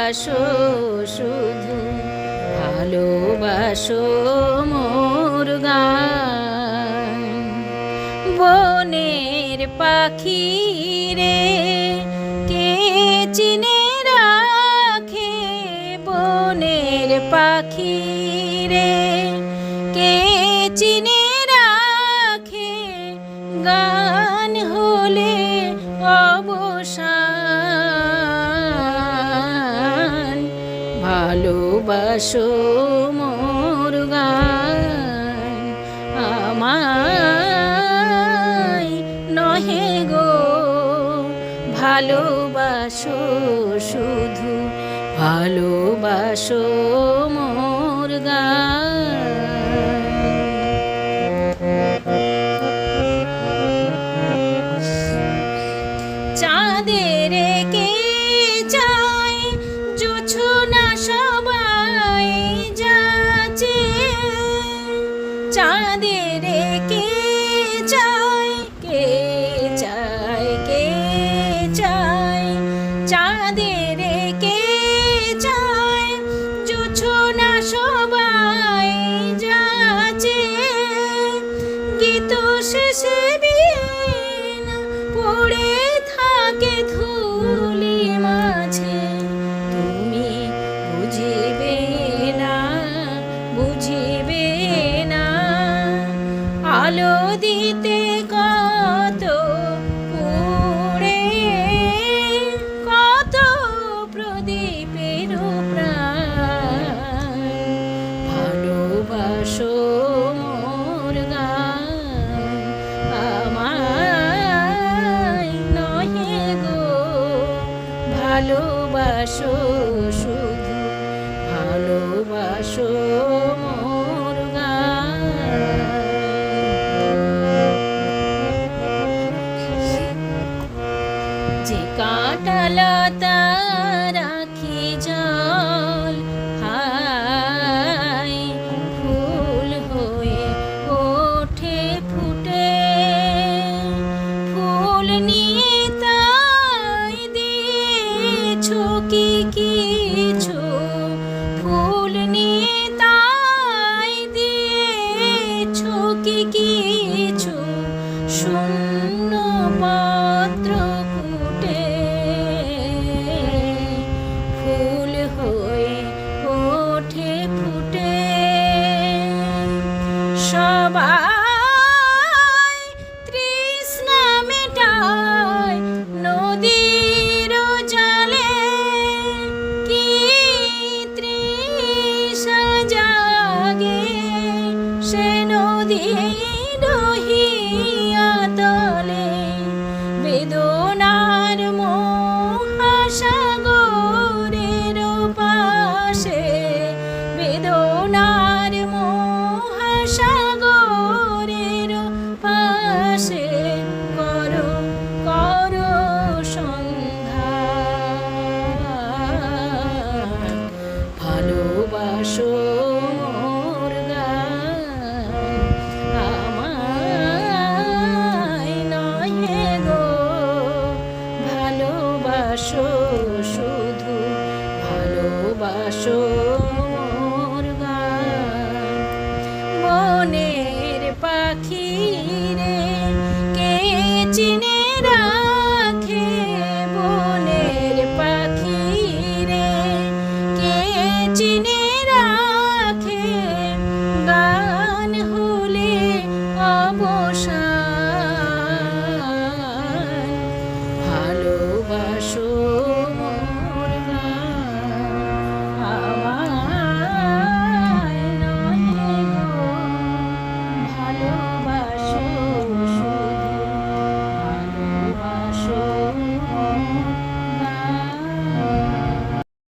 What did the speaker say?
ভালোবাসো শুধু, ভালোবাসো মোর গান। বনের পাখি রে কে চিনে রাখে, বনের পাখি রে কে চিনে রাখে, গান হলে অবসান। ভালোবাসো মোর গান, আমায় নহে গো ভালোবাসো শুধু, ভালোবাসো মোর গান। চাঁদের কে চায় জোছনা সবাই যাচ্ছে, চাঁদের কে চায়, কে চায়, কে চায়, চাঁদের কে চায় জোছনা সবাই যাচ্ছে। গীত শেষে বীণা পড়ে থাকে ধুলি মাঝে, তুমি বুঝিবে না, বুঝিবে না। আলো দিতে কত পুড়ে, কত প্রদীপের প্রাণ। ভালোবাসো মোর গান, আমায় নহে গো ভালোবাসো শুধু, ভালোবাসো মোর গান। যে কাঁটালতা রাখি জল, হায় ফুল হয়ে ওঠে ফুটে, ফুল নিয়ে তাই দিয়েছো কি কিছু, ফুল নিয়ে তাই দিয়েছো কি কিছু। শূন্য পত্র কুটে, ফুল হয়ে ওঠে ফুটে। সবাই তৃষ্ণা মেটায় নদীর জলে, কি তৃষা জাগে সে নদী ডহিয়া তলে। বেদনার মহাসাগরের পাশে, বেদনার মহাসাগরের পাশে করো, করো সন্ধান। ভালোবাসো মোর গান, আমায় নহে গো ভালোবাসো শুধু, ভালোবাসো মোর গান। বনের পাখি